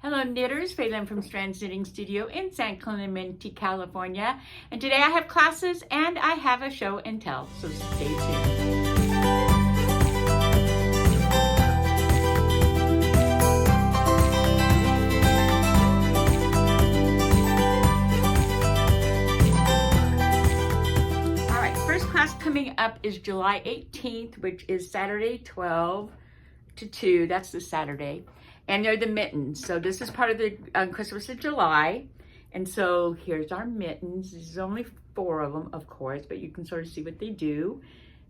Hello knitters, Phelan from Strands Knitting Studio in San Clemente, California. And today I have classes and I have a show and tell, so stay tuned. Coming up is July 18th, which is Saturday 12 to 2. That's the Saturday. And they're the mittens. So this is part of the Christmas of July. And so here's our mittens. There's only 4 of them, of course, but you can sort of see what they do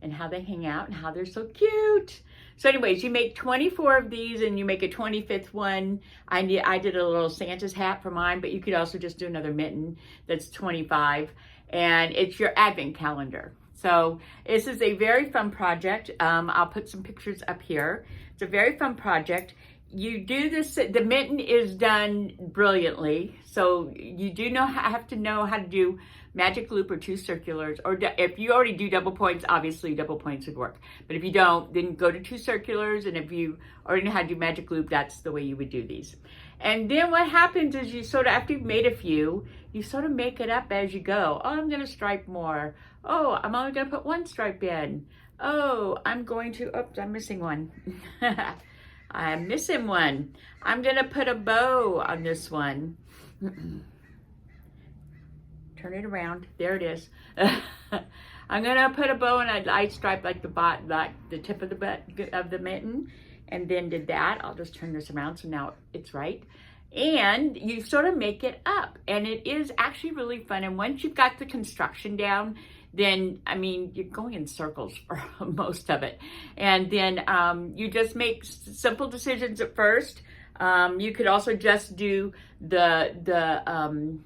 and how they hang out and how they're so cute. So anyways, you make 24 of these and you make a 25th one. I did a little Santa's hat for mine, but you could also just do another mitten that's 25. And it's your advent calendar. So this is a very fun project. I'll put some pictures up here. It's a very fun project. You do this, the mitten is done brilliantly. So you do have to know how to do magic loop or 2 circulars, or if you already do double points, obviously double points would work. But if you don't, then go to 2 circulars. And if you already know how to do magic loop, that's the way you would do these. And then what happens is you sort of, after you've made a few, you sort of make it up as you go. Oh, I'm gonna stripe more. Oh, I'm only gonna put 1 stripe in. Oh, I'm going to, oops, I'm missing one. I'm missing one. I'm gonna put a bow on this one. Turn it around, there it is. I'm gonna put a bow and a light stripe like the tip of the mitten, and then did that. I'll just turn this around so now it's right. And you sort of make it up, and it is actually really fun. And once you've got the construction down, then, I mean, you're going in circles for most of it. And then you just make simple decisions at first. You could also just do the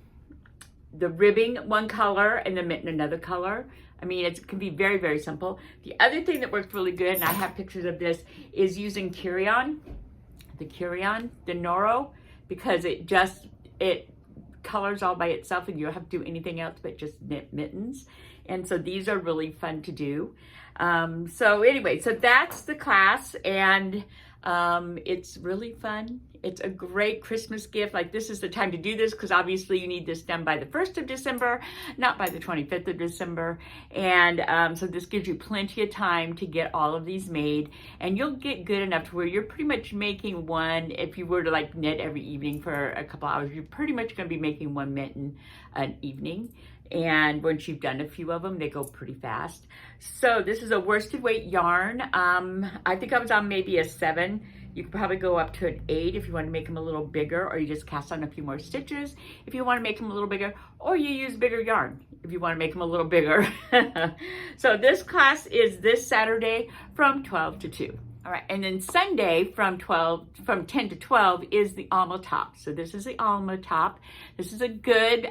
ribbing one color and the mitten another color. I mean, it can be very, very simple. The other thing that works really good, and I have pictures of this, is using Curion, the Noro, because it colors all by itself and you don't have to do anything else but just knit mittens. And so these are really fun to do. So anyway, so that's the class, and it's really fun. It's a great Christmas gift. Like, this is the time to do this because obviously you need this done by the 1st of December, not by the 25th of December. And so this gives you plenty of time to get all of these made, and you'll get good enough to where you're pretty much making one. If you were to like knit every evening for a couple hours, you're pretty much going to be making 1 mitten an evening. And once you've done a few of them, they go pretty fast. So this is a worsted weight yarn. I think I was on maybe a 7. You could probably go up to an 8 if you want to make them a little bigger, or you just cast on a few more stitches if you want to make them a little bigger, or you use bigger yarn if you want to make them a little bigger. So this class is this Saturday from 12 to 2. All right, and then Sunday from 10 to 12 is the Alma top. So this is the Alma top. This is a good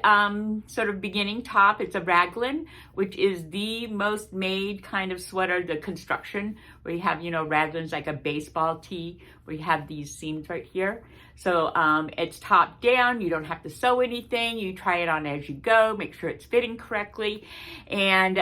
sort of beginning top. It's a raglan, which is the most made kind of sweater, the construction, where you have, you know, raglans like a baseball tee, where you have these seams right here. So it's top down. You don't have to sew anything. You try it on as you go. Make sure it's fitting correctly. And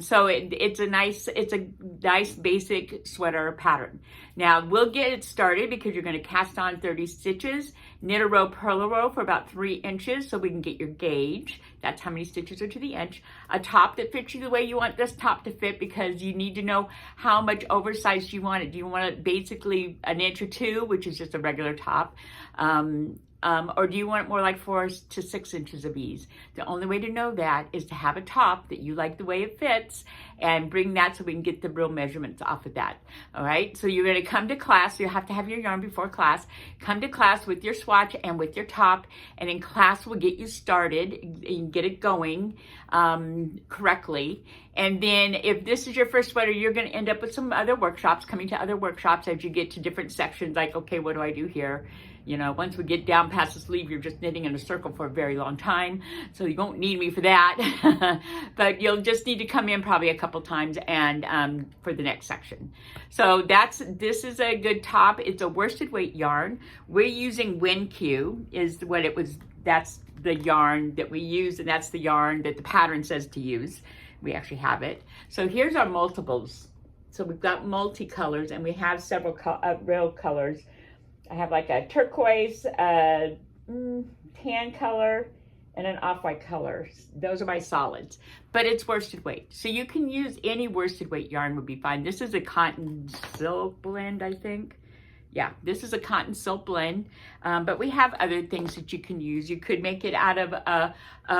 so it's a nice basic sweater pattern. Now we'll get it started because you're going to cast on 30 stitches, knit a row, purl a row for about 3 inches so we can get your gauge. That's how many stitches are to the inch. A top that fits you the way you want this top to fit, because you need to know how much oversized you want it. Do you want it basically 1 inch or 2, which is just a regular top? Or do you want it more like 4 to 6 inches of ease? The only way to know that is to have a top that you like the way it fits and bring that so we can get the real measurements off of that. All right, so you're going to come to class. You have to have your yarn before class. Come to class with your swatch and with your top, and in class we'll get you started and get it going correctly. And then if this is your first sweater, you're going to end up with some other workshops, coming to other workshops as you get to different sections, like, okay, what do I do here? You know, once we get down past the sleeve, you're just knitting in a circle for a very long time. So you won't need me for that. But you'll just need to come in probably a couple times and for the next section. So this is a good top. It's a worsted weight yarn. We're using WinQ is what it was. That's the yarn that we use, and that's the yarn that the pattern says to use. We actually have it. So here's our multiples. So we've got multicolors, and we have several real colors. I have like a turquoise, tan color, and an off-white color. Those are my solids, but it's worsted weight. So you can use any worsted weight yarn would be fine. This is a cotton silk blend, I think. Yeah, this is a cotton silk blend, but we have other things that you can use. You could make it out of a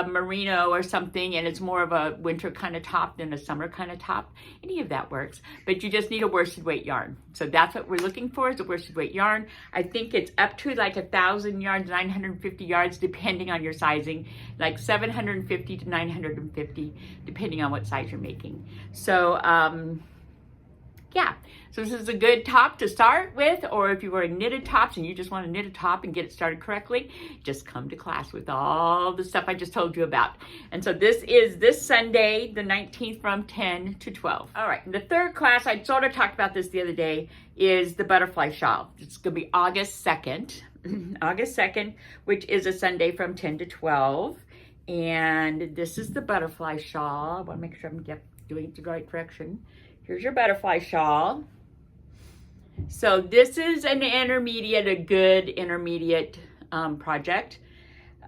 merino or something, and it's more of a winter kind of top than a summer kind of top. Any of that works, but you just need a worsted weight yarn. So that's what we're looking for, is a worsted weight yarn. I think it's up to like 1,000 yards, 950 yards, depending on your sizing, like 750 to 950, depending on what size you're making. So, yeah, so this is a good top to start with, or if you're wearing knitted tops and you just want to knit a top and get it started correctly, just come to class with all the stuff I just told you about. And so this is this Sunday, the 19th, from 10 to 12. All right, the third class, I sort of talked about this the other day, is the butterfly shawl. It's going to be August 2nd, August 2nd, which is a Sunday from 10 to 12. And this is the butterfly shawl. I want to make sure I'm doing it the right direction. Here's your butterfly shawl. So this is an intermediate, a good intermediate project,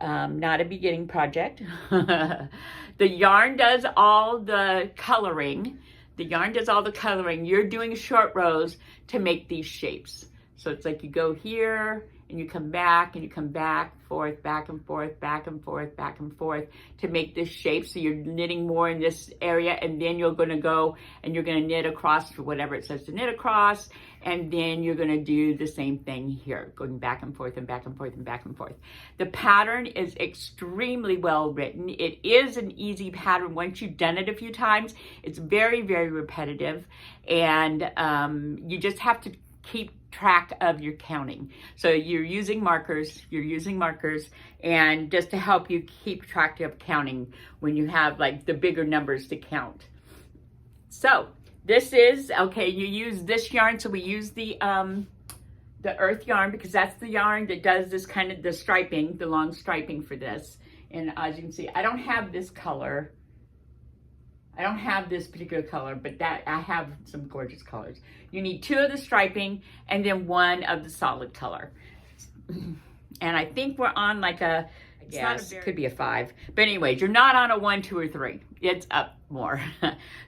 not a beginning project. The yarn does all the coloring. The yarn does all the coloring. You're doing short rows to make these shapes. So it's like you go here and you come back and you come back, forth, back and forth, back and forth, back and forth to make this shape. So you're knitting more in this area, and then you're going to go and you're going to knit across for whatever it says to knit across, and then you're going to do the same thing here, going back and forth and back and forth and back and forth. The pattern is extremely well written. It is an easy pattern once you've done it a few times. It's very, very repetitive, and you just have to keep track of your counting. So you're using markers, and just to help you keep track of counting when you have like the bigger numbers to count. So this is, okay, you use this yarn. So we use the earth yarn because that's the yarn that does this kind of the striping, the long striping for this. And as you can see, I don't have this color. I don't have this particular color, but that I have some gorgeous colors. You need 2 of the striping and then 1 of the solid color. And I think we're on like a, yes, could be a 5. But anyways, you're not on a 1, 2, or 3. It's up more.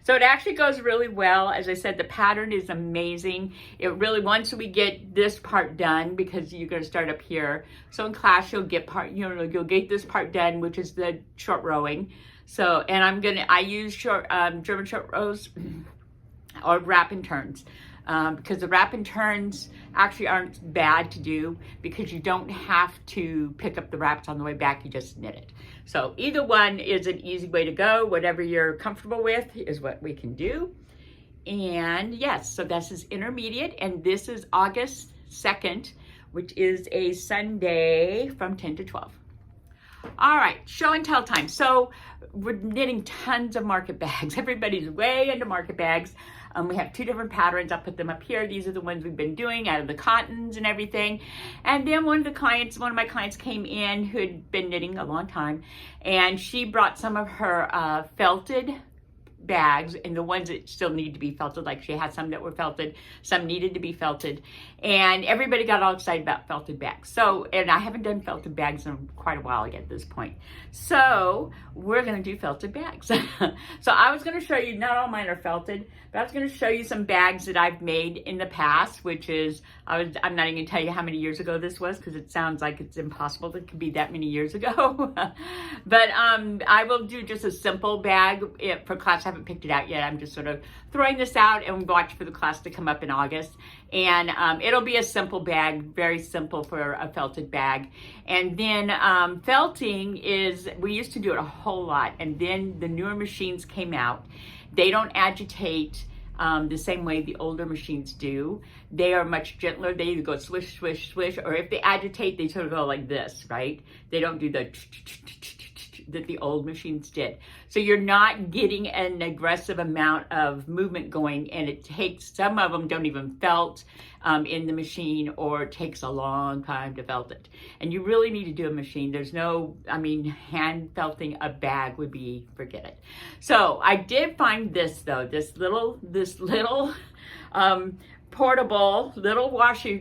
So it actually goes really well. As I said, the pattern is amazing. It really, once we get this part done, because you're going to start up here. So in class, you'll get you'll get this part done, which is the short rowing. So, and I use German short rows or wrap and turns, because the wrap and turns actually aren't bad to do because you don't have to pick up the wraps on the way back, you just knit it. So either one is an easy way to go. Whatever you're comfortable with is what we can do. And yes, so this is intermediate, and this is August 2nd, which is a Sunday from 10 to 12. All right, show and tell time. So we're knitting tons of market bags. Everybody's way into market bags. We have 2 different patterns. I'll put them up here. These are the ones we've been doing out of the cottons and everything. And then one of my clients came in who had been knitting a long time, and she brought some of her felted bags, and the ones that still need to be felted, like she had some that were felted, some needed to be felted, and everybody got all excited about felted bags. So, and I haven't done felted bags in quite a while at this point. So we're going to do felted bags. So I was going to show you, not all mine are felted, but I was going to show you some bags that I've made in the past, which is, I'm not even going to tell you how many years ago this was, because it sounds like it's impossible that it could be that many years ago. But I will do just a simple bag for class. I haven't picked it out yet. I'm just sort of throwing this out and watch for the class to come up in August. And it'll be a simple bag, very simple for a felted bag. And then felting is, we used to do it a whole lot, and then the newer machines came out. They don't agitate the same way the older machines do. They are much gentler. They either go swish, swish, swish, or if they agitate, they sort of go like this, right? They don't do the that the old machines did. So you're not getting an aggressive amount of movement going, and it takes, some of them don't even felt in the machine, or it takes a long time to felt it. And you really need to do a machine. There's no, hand felting a bag would be, forget it. So I did find this though, this little portable little washer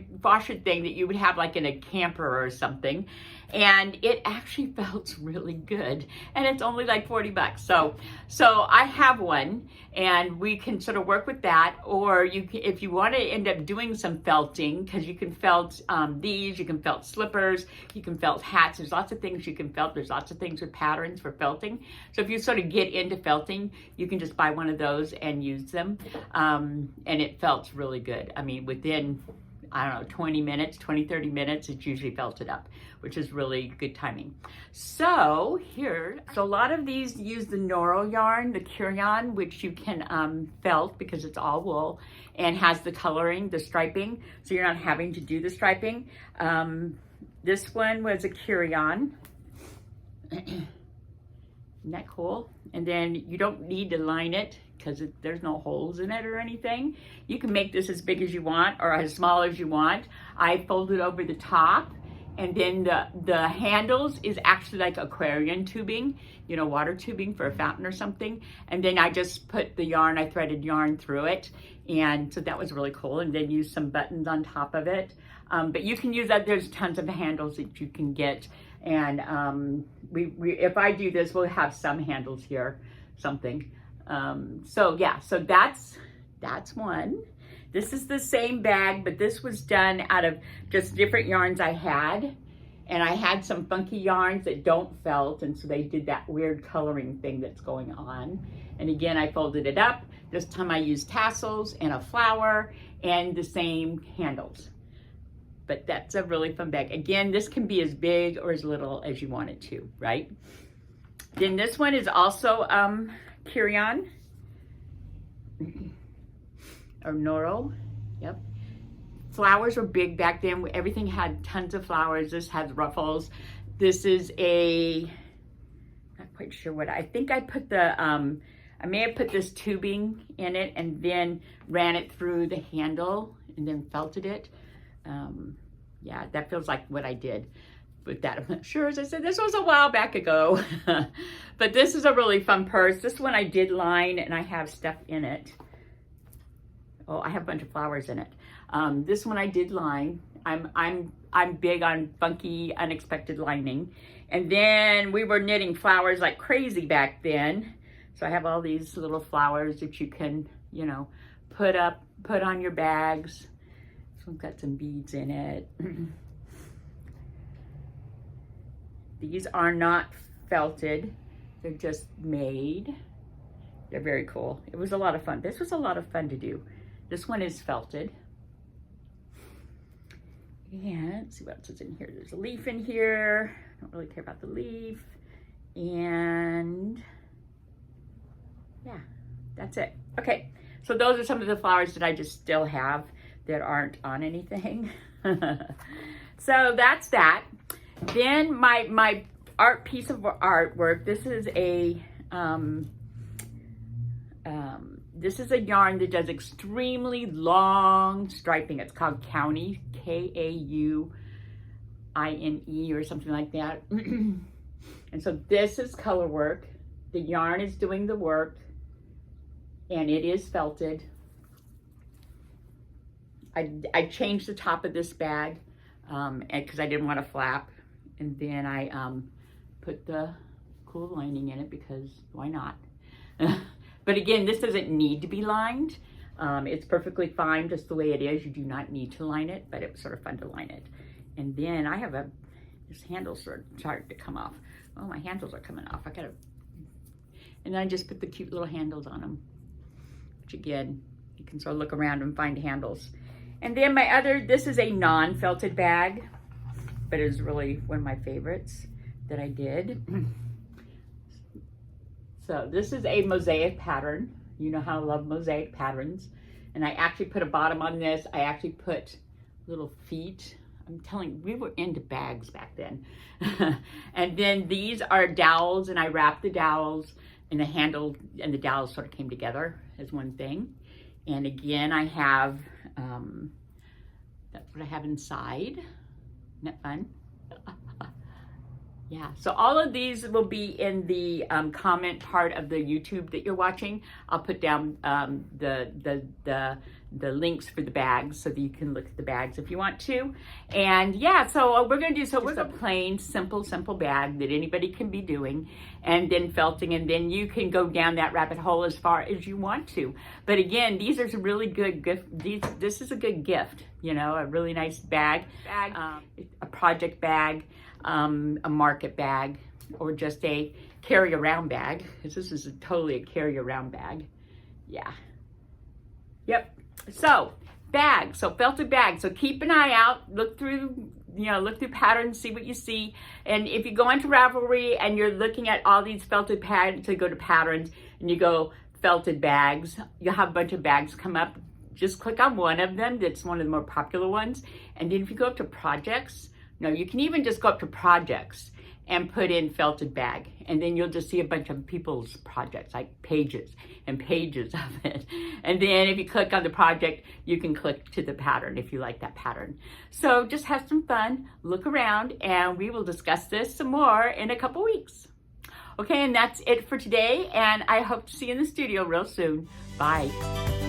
thing that you would have like in a camper or something, and it actually felt really good, and it's only like 40 bucks. So I have one, and we can sort of work with that. Or you can, if you want to end up doing some felting, because you can felt these, you can felt slippers, you can felt hats. There's lots of things you can felt. There's lots of things with patterns for felting. So if you sort of get into felting, you can just buy one of those and use them, and it felt really good. I mean, within, I don't know, 20 minutes, 20, 30 minutes, it's usually felted up, which is really good timing. So a lot of these use the Noro yarn, the Curion, which you can felt because it's all wool and has the coloring, the striping, so you're not having to do the striping. This one was a Curion. Isn't that cool? And then you don't need to line it because there's no holes in it or anything. You can make this as big as you want or as small as you want. I folded over the top, and then the handles is actually like aquarium tubing, you know, water tubing for a fountain or something. And then I just put the yarn, I threaded yarn through it. And so that was really cool. And then use some buttons on top of it. But you can use that. There's tons of handles that you can get. And if I do this, we'll have some handles here, something. So yeah, so that's one. This is the same bag, but this was done out of just different yarns I had. And I had some funky yarns that don't felt, and so they did that weird coloring thing that's going on. And again, I folded it up. This time I used tassels and a flower and the same handles. But that's a really fun bag. Again, this can be as big or as little as you want it to, right? Then this one is also Curion or Noro. Yep. Flowers were big back then. Everything had tons of flowers. This has ruffles. This is not quite sure what, I think I put I may have put this tubing in it and then ran it through the handle and then felted it. Yeah, that feels like what I did with that. I'm not sure. As I said, this was a while back ago. But this is a really fun purse. This one I did line, and I have stuff in it. Oh, I have a bunch of flowers in it. This one I did line. I'm big on funky, unexpected lining. And then we were knitting flowers like crazy back then. So I have all these little flowers that you can, you know, put on your bags. This one's got some beads in it. These are not felted. They're just made. They're very cool. It was a lot of fun. This was a lot of fun to do. This one is felted. And let's see what else is in here. There's a leaf in here. I don't really care about the leaf. And yeah, that's it. Okay, so those are some of the flowers that I just still have that aren't on anything. So that's that. Then my art piece of artwork. This is a yarn that does extremely long striping. It's called Kaune, Kaune or something like that. And so this is color work. The yarn is doing the work, and it is felted. I changed the top of this bag because I didn't want to flap, and then I put the cool lining in it because why not? But again, this doesn't need to be lined. It's perfectly fine just the way it is. You do not need to line it, but it was sort of fun to line it. And then I have this handle started to come off. Oh, my handles are coming off. And then I just put the cute little handles on them, which again, you can sort of look around and find handles. And then this is a non-felted bag, but it was really one of my favorites that I did. So this is a mosaic pattern. You know how I love mosaic patterns. And I actually put a bottom on this. I actually put little feet. I'm telling you, we were into bags back then. And then these are dowels, and I wrapped the dowels, and the handle and the dowels sort of came together as one thing. And again, I have, that's what I have inside. Isn't that fun? Yeah, so all of these will be in the comment part of the YouTube that you're watching. I'll put down the links for the bags so that you can look at the bags if you want to. And yeah, so we're going to do just a plain, simple bag that anybody can be doing, and then felting, and then you can go down that rabbit hole as far as you want to. But again, these are some really good gift. This is a good gift, you know, a really nice bag, a project bag, a market bag, or just a carry around bag. This is totally a carry around bag. Yeah. Yep. So bags, so felted bags. So keep an eye out, look through patterns, see what you see. And if you go onto Ravelry and you're looking at all these felted bags, so go to patterns and you go felted bags, you'll have a bunch of bags come up. Just click on one of them. That's one of the more popular ones. And then if you go up to projects, no, you can even just go up to projects and put in felted bag, and then you'll just see a bunch of people's projects, like pages and pages of it. And then if you click on the project, you can click to the pattern if you like that pattern. So just have some fun, look around, and we will discuss this some more in a couple weeks. Okay, and that's it for today, and I hope to see you in the studio real soon. Bye.